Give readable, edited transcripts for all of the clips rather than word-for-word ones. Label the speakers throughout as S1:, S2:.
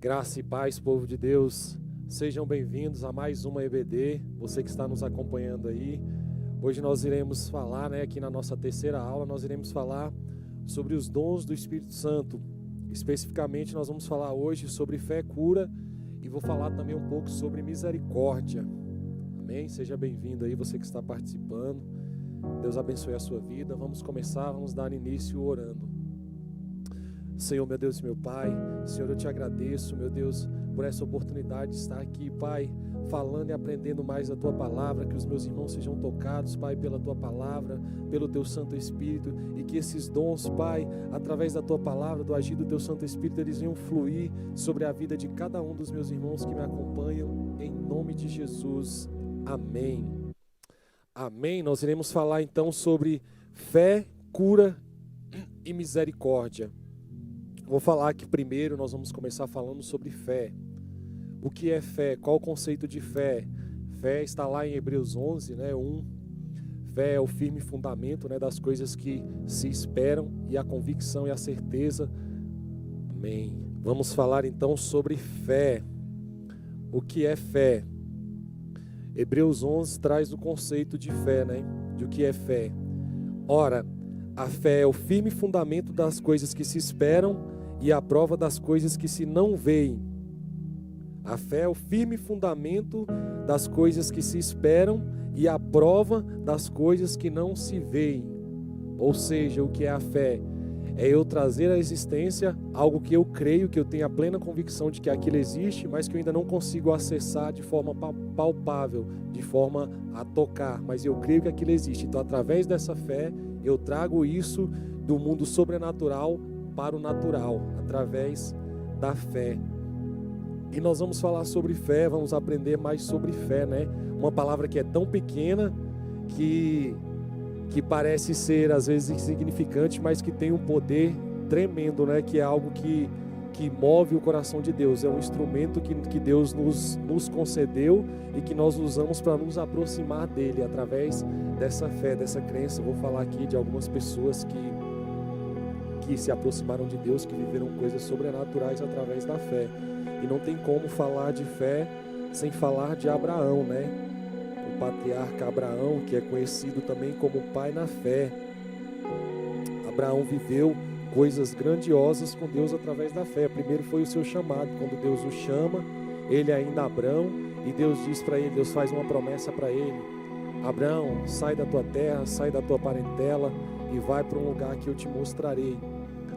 S1: Graça e paz, povo de Deus, sejam bem-vindos a mais uma EBD, você que está nos acompanhando aí. Hoje nós iremos falar, aqui na nossa terceira aula, nós iremos falar sobre os dons do Espírito Santo. Especificamente, nós vamos falar hoje sobre fé, cura e vou falar também um pouco sobre misericórdia. Amém? Seja bem-vindo aí, você que está participando. Deus abençoe a sua vida. Vamos começar, vamos dar início orando. Senhor, meu Deus e meu Pai, Senhor, eu te agradeço, meu Deus, por essa oportunidade de estar aqui, Pai, falando e aprendendo mais da Tua Palavra, que os meus irmãos sejam tocados, Pai, pela Tua Palavra, pelo Teu Santo Espírito, e que esses dons, Pai, através da Tua Palavra, do agir do Teu Santo Espírito, eles venham fluir sobre a vida de cada um dos meus irmãos que me acompanham, em nome de Jesus. Amém. Amém. Nós iremos falar então sobre fé, cura e misericórdia. Vou falar que primeiro nós vamos começar falando sobre fé. O que é fé? Qual o conceito de fé? Fé está lá em Hebreus 11, 1. Fé é o firme fundamento, das coisas que se esperam e a convicção e a certeza. Amém. Vamos falar então sobre fé. O que é fé? Hebreus 11 traz o conceito de fé, de o que é fé. Ora, a fé é o firme fundamento das coisas que se esperam e a prova das coisas que se não veem. A fé é o firme fundamento das coisas que se esperam e a prova das coisas que não se veem. Ou seja, o que é a fé? É eu trazer à existência algo que eu creio, que eu tenho a plena convicção de que aquilo existe, mas que eu ainda não consigo acessar de forma palpável, de forma a tocar, mas eu creio que aquilo existe. Então, através dessa fé, eu trago isso do mundo sobrenatural para o natural, através da fé. E nós vamos falar sobre fé, vamos aprender mais sobre fé, Uma palavra que é tão pequena que parece ser às vezes insignificante, mas que tem um poder tremendo, Que é algo que move o coração de Deus. É um instrumento que Deus nos concedeu e que nós usamos para nos aproximar dele através dessa fé, dessa crença. Vou falar aqui de algumas pessoas que se aproximaram de Deus, que viveram coisas sobrenaturais através da fé. E não tem como falar de fé sem falar de Abraão, O patriarca Abraão, que é conhecido também como pai na fé. Abraão viveu coisas grandiosas com Deus através da fé. Primeiro foi o seu chamado, quando Deus o chama, ele ainda Abraão, e Deus diz para ele, Deus faz uma promessa para ele: Abraão, sai da tua terra, sai da tua parentela e vai para um lugar que eu te mostrarei.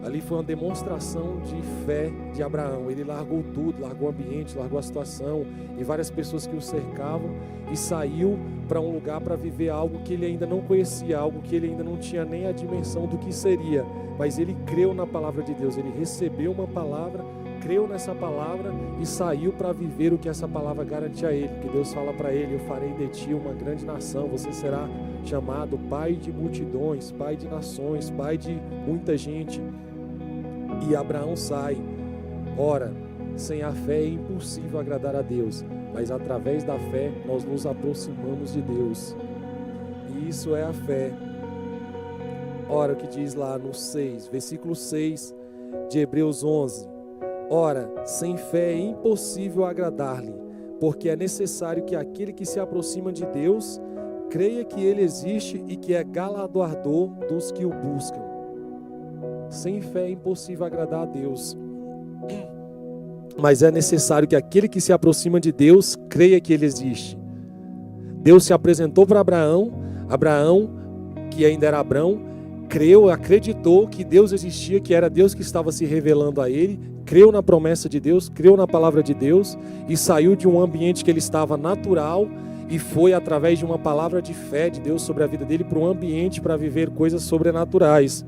S1: Ali foi uma demonstração de fé de Abraão. Ele largou tudo, largou o ambiente, largou a situação e várias pessoas que o cercavam e saiu para um lugar para viver algo que ele ainda não conhecia, algo que ele ainda não tinha nem a dimensão do que seria. Mas ele creu na palavra de Deus, ele recebeu uma palavra, creu nessa palavra e saiu para viver o que essa palavra garante a ele. Que Deus fala para ele: eu farei de ti uma grande nação, você será chamado pai de multidões, pai de nações, pai de muita gente. E Abraão sai. Ora, sem a fé é impossível agradar a Deus, mas através da fé nós nos aproximamos de Deus. E isso é a fé. Ora, o que diz lá no 6, versículo 6 de Hebreus 11. Ora, sem fé é impossível agradar-lhe, porque é necessário que aquele que se aproxima de Deus creia que Ele existe e que é galardoador dos que o buscam. Sem fé é impossível agradar a Deus. Mas é necessário que aquele que se aproxima de Deus creia que Ele existe. Deus se apresentou para Abraão. Abraão, que ainda era Abrão, creu, acreditou que Deus existia, que era Deus que estava se revelando a ele, creu na promessa de Deus, creu na palavra de Deus e saiu de um ambiente que ele estava natural e foi através de uma palavra de fé de Deus sobre a vida dele para um ambiente para viver coisas sobrenaturais.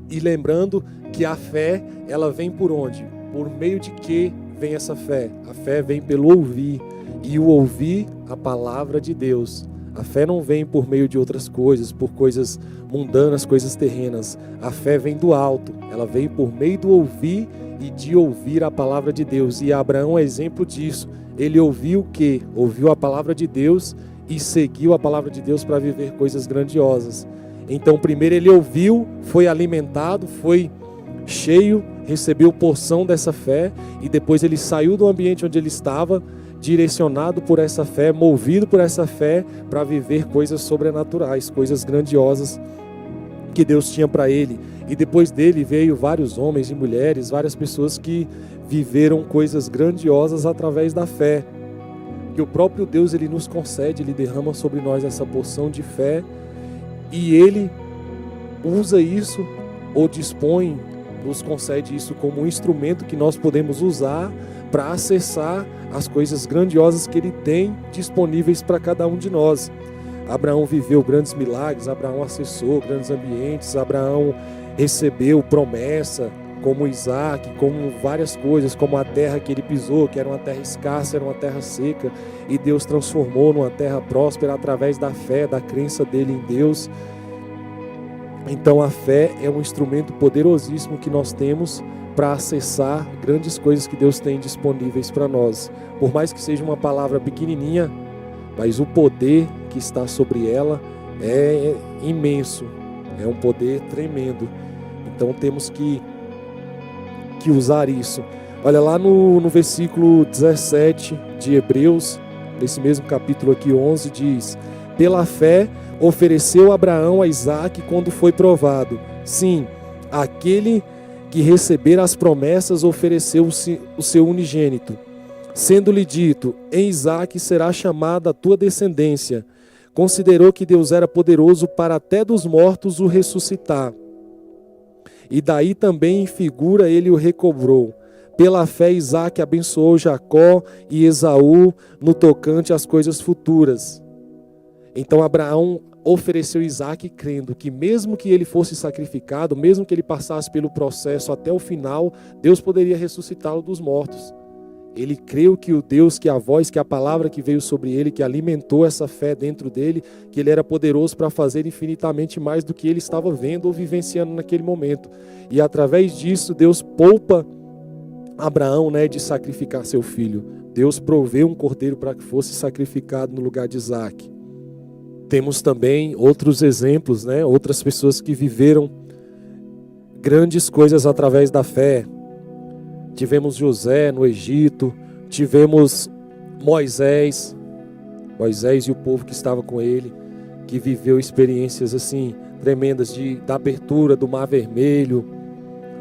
S1: E lembrando que a fé, ela vem por onde? Por meio de que vem essa fé? A fé vem pelo ouvir, e o ouvir a palavra de Deus. A fé não vem por meio de outras coisas, por coisas mundanas, coisas terrenas. A fé vem do alto, ela vem por meio do ouvir e de ouvir a palavra de Deus. E Abraão é exemplo disso. Ele ouviu o quê? Ouviu a palavra de Deus e seguiu a palavra de Deus para viver coisas grandiosas. Então, primeiro ele ouviu, foi alimentado, foi cheio recebeu porção dessa fé e depois ele saiu do ambiente onde ele estava, direcionado por essa fé, movido por essa fé, para viver coisas sobrenaturais, coisas grandiosas que Deus tinha para ele. E depois dele veio vários homens e mulheres, várias pessoas que viveram coisas grandiosas através da fé. Que o próprio Deus, ele nos concede, ele derrama sobre nós essa porção de fé e ele usa isso ou dispõe, nos concede isso como um instrumento que nós podemos usar para acessar as coisas grandiosas que ele tem disponíveis para cada um de nós. Abraão viveu grandes milagres, Abraão acessou grandes ambientes, Abraão recebeu promessa, como Isaac, como várias coisas, como a terra que ele pisou, que era uma terra escassa, era uma terra seca, e Deus transformou numa terra próspera através da fé, da crença dele em Deus. Então a fé é um instrumento poderosíssimo que nós temos para acessar grandes coisas que Deus tem disponíveis para nós. Por mais que seja uma palavra pequenininha, mas o poder que está sobre ela é imenso, é um poder tremendo. Então temos que usar isso. Olha lá no versículo 17 de Hebreus, nesse mesmo capítulo aqui 11, diz: pela fé ofereceu Abraão a Isaque quando foi provado. Sim, aquele que receber as promessas ofereceu o seu unigênito, sendo-lhe dito: em Isaque será chamada a tua descendência. Considerou que Deus era poderoso para até dos mortos o ressuscitar. E daí também em figura ele o recobrou. Pela fé Isaque abençoou Jacó e Esaú no tocante às coisas futuras. Então Abraão ofereceu Isaque crendo que mesmo que ele fosse sacrificado, mesmo que ele passasse pelo processo até o final, Deus poderia ressuscitá-lo dos mortos. Ele creu que o Deus, que a voz, que a palavra que veio sobre ele, que alimentou essa fé dentro dele, que ele era poderoso para fazer infinitamente mais do que ele estava vendo ou vivenciando naquele momento. E através disso, Deus poupa Abraão, de sacrificar seu filho. Deus proveu um cordeiro para que fosse sacrificado no lugar de Isaque. Temos também outros exemplos, outras pessoas que viveram grandes coisas através da fé. Tivemos José no Egito, tivemos Moisés e o povo que estava com ele, que viveu experiências assim tremendas da abertura do Mar Vermelho,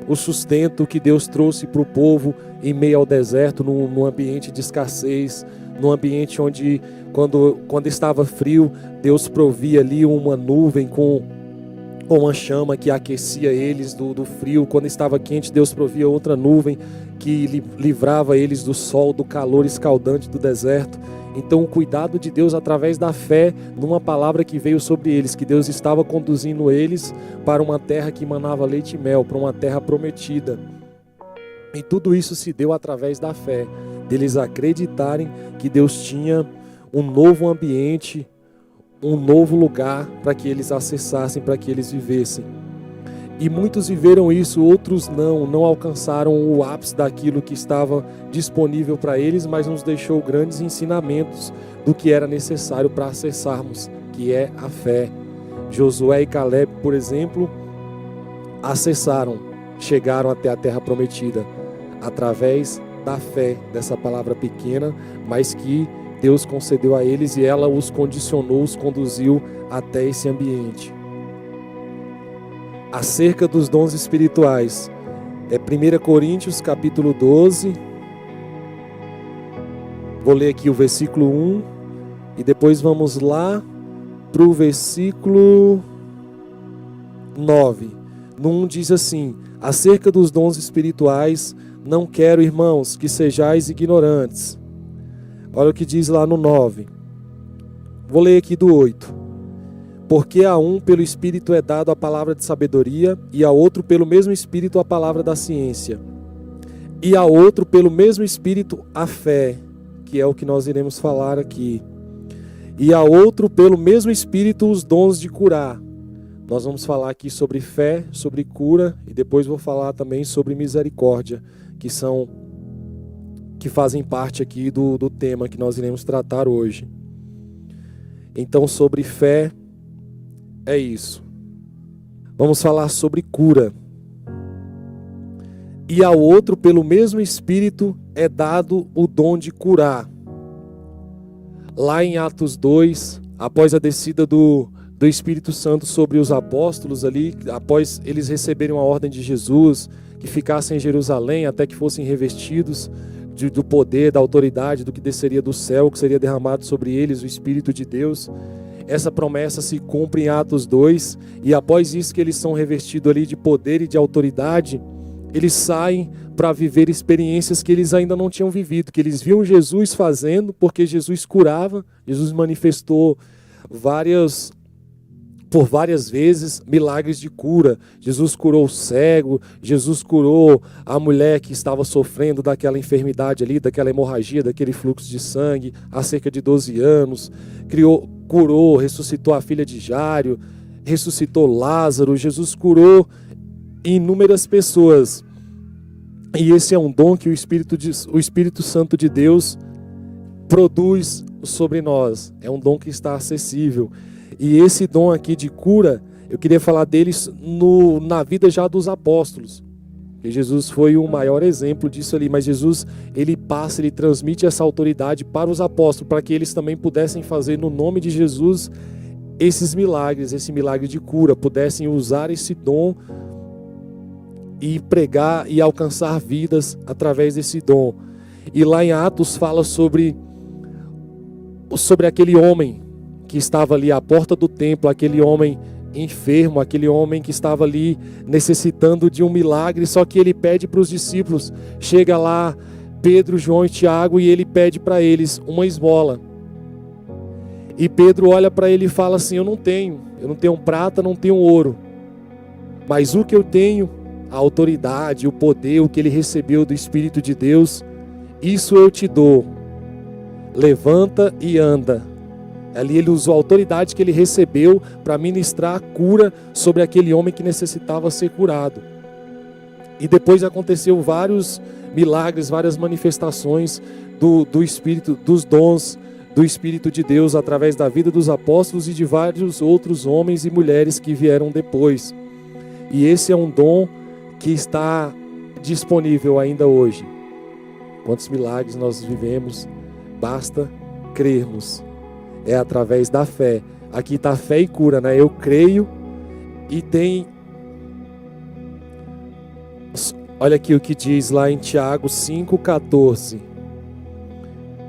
S1: o sustento que Deus trouxe para o povo em meio ao deserto, num ambiente de escassez, num ambiente onde quando estava frio, Deus provia ali uma nuvem com uma chama que aquecia eles do frio. Quando estava quente, Deus provia outra nuvem que livrava eles do sol, do calor escaldante do deserto. Então o cuidado de Deus através da fé numa palavra que veio sobre eles, que Deus estava conduzindo eles para uma terra que manava leite e mel, para uma terra prometida. E tudo isso se deu através da fé, deles acreditarem que Deus tinha um novo ambiente, um novo lugar para que eles acessassem, para que eles vivessem. E muitos viveram isso, outros não alcançaram o ápice daquilo que estava disponível para eles, mas nos deixou grandes ensinamentos do que era necessário para acessarmos, que é a fé. Josué e Caleb, por exemplo, chegaram até a terra prometida, através da fé, dessa palavra pequena, mas que Deus concedeu a eles e ela os condicionou, os conduziu até esse ambiente. Acerca dos dons espirituais, 1 Coríntios capítulo 12, vou ler aqui o versículo 1 e depois vamos lá para o versículo 9. No 1 diz assim: acerca dos dons espirituais, não quero, irmãos, que sejais ignorantes. Olha o que diz lá no 9. Vou ler aqui do 8. Porque a um pelo Espírito é dado a palavra de sabedoria, e a outro pelo mesmo Espírito a palavra da ciência, e a outro pelo mesmo Espírito a fé, que é o que nós iremos falar aqui, e a outro pelo mesmo Espírito os dons de curar. Nós vamos falar aqui sobre fé, sobre cura, e depois vou falar também sobre misericórdia, que fazem parte aqui do tema que nós iremos tratar hoje. Então, sobre fé, é isso. Vamos falar sobre cura. e ao outro, pelo mesmo Espírito, é dado o dom de curar. Lá em Atos 2, após a descida do Espírito Santo sobre os apóstolos ali, após eles receberem a ordem de Jesus, que ficassem em Jerusalém até que fossem revestidos do poder, da autoridade, do que desceria do céu, que seria derramado sobre eles o Espírito de Deus. Essa promessa se cumpre em Atos 2, e após isso que eles são revestidos ali de poder e de autoridade, eles saem para viver experiências que eles ainda não tinham vivido, que eles viam Jesus fazendo, porque Jesus curava, Jesus manifestou por várias vezes milagres de cura. Jesus curou o cego, Jesus curou a mulher que estava sofrendo daquela enfermidade ali, daquela hemorragia, daquele fluxo de sangue, há cerca de 12 anos, curou, ressuscitou a filha de Jáiro, ressuscitou Lázaro. Jesus curou inúmeras pessoas. E esse é um dom que o Espírito Santo de Deus produz sobre nós. É um dom que está acessível. E esse dom aqui de cura, eu queria falar deles na vida já dos apóstolos. Porque Jesus foi o maior exemplo disso ali. Mas Jesus, ele transmite essa autoridade para os apóstolos, para que eles também pudessem fazer no nome de Jesus esses milagres, esse milagre de cura, pudessem usar esse dom e pregar e alcançar vidas através desse dom. E lá em Atos fala sobre aquele homem que estava ali à porta do templo, aquele homem enfermo, aquele homem que estava ali necessitando de um milagre, só que ele pede para os discípulos, chega lá Pedro, João e Tiago, e ele pede para eles uma esmola. E Pedro olha para ele e fala assim: eu não tenho prata, não tenho ouro, mas o que eu tenho, a autoridade, o poder, o que ele recebeu do Espírito de Deus, isso eu te dou. Levanta e anda. Ali ele usou a autoridade que ele recebeu para ministrar a cura sobre aquele homem que necessitava ser curado. E depois aconteceu vários milagres, várias manifestações do Espírito, dos dons do Espírito de Deus através da vida dos apóstolos e de vários outros homens e mulheres que vieram depois. E esse é um dom que está disponível ainda hoje. Quantos milagres nós vivemos, basta crermos. É através da fé. Aqui está fé e cura, né? Eu creio e tem... Olha aqui o que diz lá em Tiago 5,14.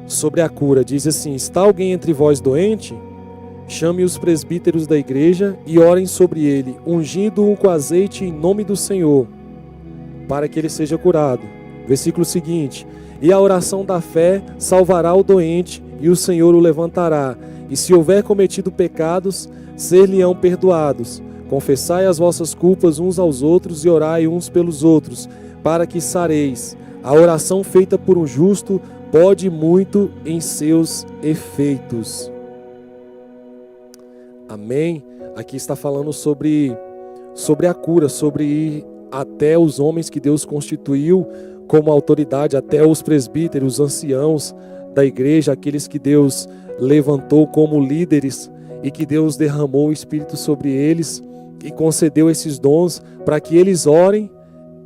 S1: Sobre a cura, diz assim: está alguém entre vós doente? Chame os presbíteros da igreja e orem sobre ele, ungindo-o com azeite em nome do Senhor, para que ele seja curado. Versículo seguinte: e a oração da fé salvará o doente, e o Senhor o levantará. E se houver cometido pecados, ser-lhe-ão perdoados. Confessai as vossas culpas uns aos outros e orai uns pelos outros, para que sareis. A oração feita por um justo pode muito em seus efeitos. Amém? Aqui está falando sobre a cura, sobre ir até os homens que Deus constituiu como autoridade, até os presbíteros, os anciãos da igreja, aqueles que Deus levantou como líderes e que Deus derramou o Espírito sobre eles e concedeu esses dons para que eles orem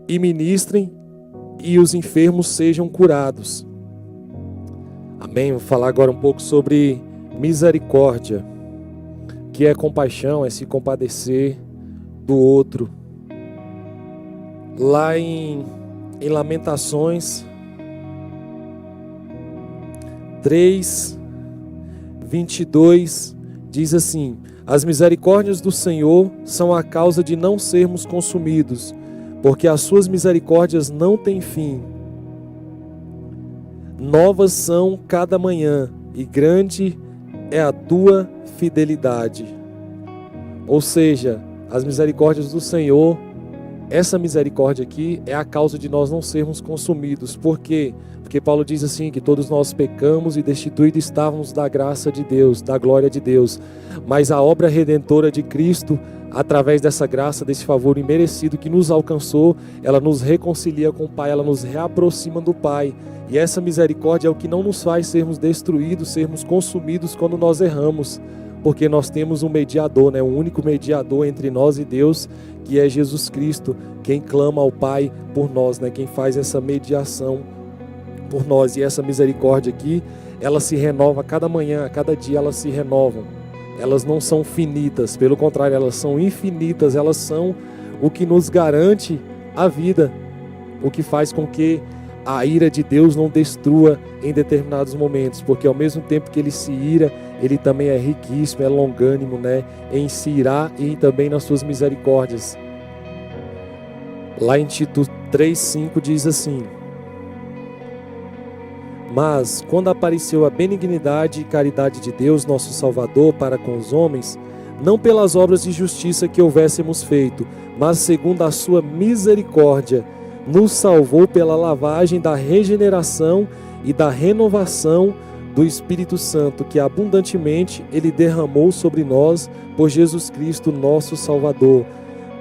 S1: e ministrem e os enfermos sejam curados. Amém? Vou falar agora um pouco sobre misericórdia, que é compaixão, é se compadecer do outro. Lá em Lamentações 3:22 diz assim: as misericórdias do Senhor são a causa de não sermos consumidos, porque as suas misericórdias não têm fim. Novas são cada manhã, e grande é a tua fidelidade. Ou seja, as misericórdias do Senhor, essa misericórdia aqui é a causa de nós não sermos consumidos. Por quê? Porque Paulo diz assim, que todos nós pecamos e destituídos estávamos da graça de Deus, da glória de Deus. Mas a obra redentora de Cristo, através dessa graça, desse favor imerecido que nos alcançou, ela nos reconcilia com o Pai, ela nos reaproxima do Pai. E essa misericórdia é o que não nos faz sermos destruídos, sermos consumidos quando nós erramos. Porque nós temos um mediador, né? Um único mediador entre nós e Deus, que é Jesus Cristo, quem clama ao Pai por nós, né? Quem faz essa mediação por nós. E essa misericórdia aqui, ela se renova a cada manhã, a cada dia elas se renovam. Elas não são finitas, pelo contrário, elas são infinitas, elas são o que nos garante a vida, o que faz com que a ira de Deus não destrua em determinados momentos, porque ao mesmo tempo que ele se ira, ele também é riquíssimo, é longânimo, né, em se irar e também nas suas misericórdias. Lá em Tito 3,5 diz assim: mas quando apareceu a benignidade e caridade de Deus, nosso Salvador, para com os homens, não pelas obras de justiça que houvéssemos feito, mas segundo a sua misericórdia, nos salvou pela lavagem da regeneração e da renovação do Espírito Santo, que abundantemente Ele derramou sobre nós por Jesus Cristo, nosso Salvador,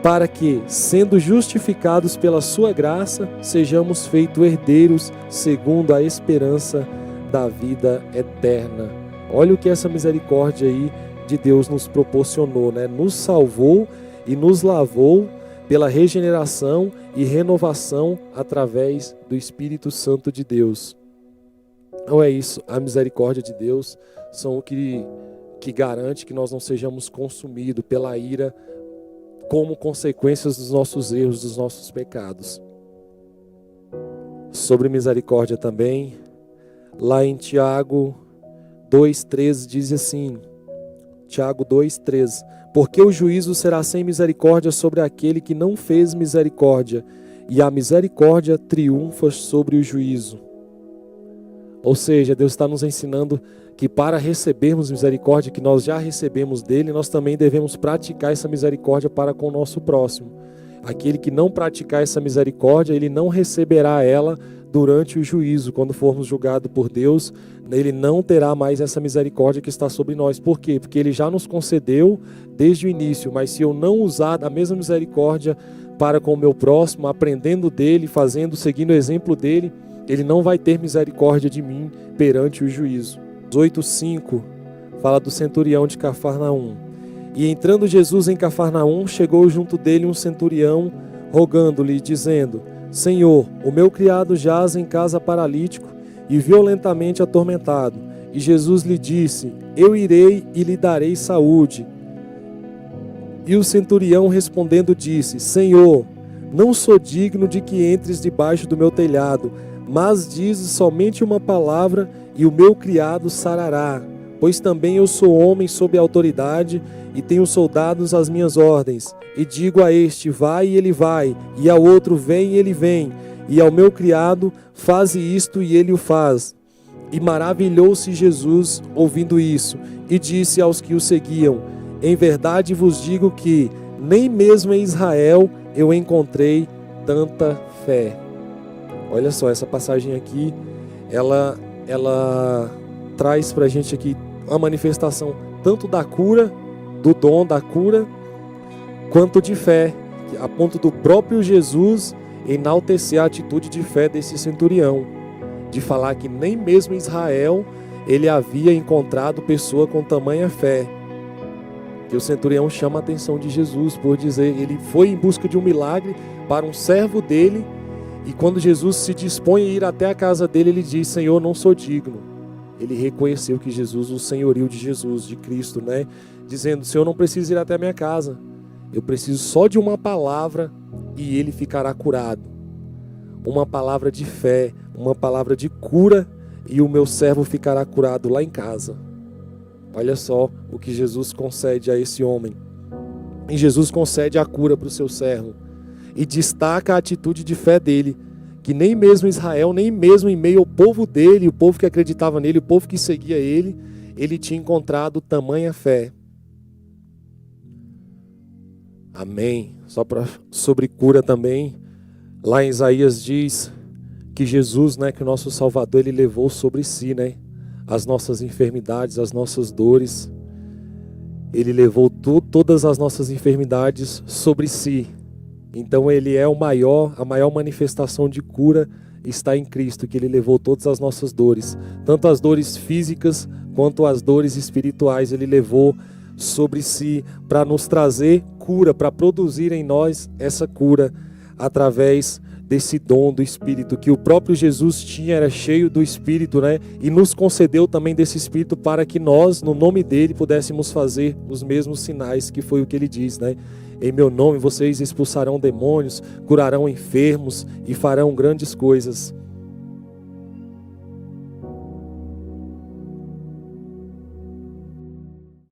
S1: para que, sendo justificados pela sua graça, sejamos feitos herdeiros segundo a esperança da vida eterna. Olha o que essa misericórdia aí de Deus nos proporcionou, né? Nos salvou e nos lavou pela regeneração e renovação através do Espírito Santo de Deus. Então é isso, a misericórdia de Deus são o que garante que nós não sejamos consumidos pela ira como consequências dos nossos erros, dos nossos pecados. Sobre misericórdia também, lá em Tiago 2,13 diz assim, Tiago 2,13: porque o juízo será sem misericórdia sobre aquele que não fez misericórdia, e a misericórdia triunfa sobre o juízo. Ou seja, Deus está nos ensinando que para recebermos misericórdia, que nós já recebemos dele, nós também devemos praticar essa misericórdia para com o nosso próximo. Aquele que não praticar essa misericórdia, ele não receberá ela durante o juízo. Quando formos julgados por Deus, ele não terá mais essa misericórdia que está sobre nós. Por quê? Porque ele já nos concedeu desde o início, mas se eu não usar a mesma misericórdia para com o meu próximo, aprendendo dele, seguindo o exemplo dele, ele não vai ter misericórdia de mim perante o juízo. 8,5 fala do centurião de Cafarnaum. E entrando Jesus em Cafarnaum, chegou junto dele um centurião, rogando-lhe, dizendo: Senhor, o meu criado jaz em casa paralítico e violentamente atormentado. E Jesus lhe disse: Eu irei e lhe darei saúde. E o centurião respondendo disse: Senhor, não sou digno de que entres debaixo do meu telhado, mas dizes somente uma palavra e o meu criado sarará. Pois também eu sou homem sob autoridade e tenho soldados às minhas ordens. E digo a este, vai e ele vai, e ao outro, vem e ele vem, e ao meu criado, faze isto e ele o faz. E maravilhou-se Jesus ouvindo isso, e disse aos que o seguiam: em verdade vos digo que nem mesmo em Israel eu encontrei tanta fé. Olha só, essa passagem aqui, ela traz pra gente aqui uma manifestação tanto da cura, do dom da cura, quanto de fé, a ponto do próprio Jesus enaltecer a atitude de fé desse centurião, de falar que nem mesmo em Israel ele havia encontrado pessoa com tamanha fé. Que o centurião chama a atenção de Jesus por dizer, ele foi em busca de um milagre para um servo dele, e quando Jesus se dispõe a ir até a casa dele, ele diz: Senhor, não sou digno. Ele reconheceu que Jesus, o senhorio de Jesus, de Cristo, né? Dizendo: Senhor, não preciso ir até a minha casa, eu preciso só de uma palavra e ele ficará curado. Uma palavra de fé, uma palavra de cura, e o meu servo ficará curado lá em casa. Olha só o que Jesus concede a esse homem. E Jesus concede a cura para o seu servo. E destaca a atitude de fé dele, que nem mesmo Israel, nem mesmo em meio ao povo dele, o povo que acreditava nele, o povo que seguia ele, ele tinha encontrado tamanha fé. Amém. Sobre cura também, lá em Isaías diz que Jesus, né, que o nosso Salvador, ele levou sobre si, né, as nossas enfermidades, as nossas dores. Ele levou todas as nossas enfermidades sobre si. Então ele é a maior manifestação de cura está em Cristo, que ele levou todas as nossas dores, tanto as dores físicas quanto às dores espirituais Ele levou sobre si para nos trazer cura, para produzir em nós essa cura através desse dom do Espírito que o próprio Jesus tinha, era cheio do Espírito, né? E nos concedeu também desse Espírito para que nós, no nome dele, pudéssemos fazer os mesmos sinais, que foi o que ele diz, né? Em meu nome vocês expulsarão demônios, curarão enfermos e farão grandes coisas.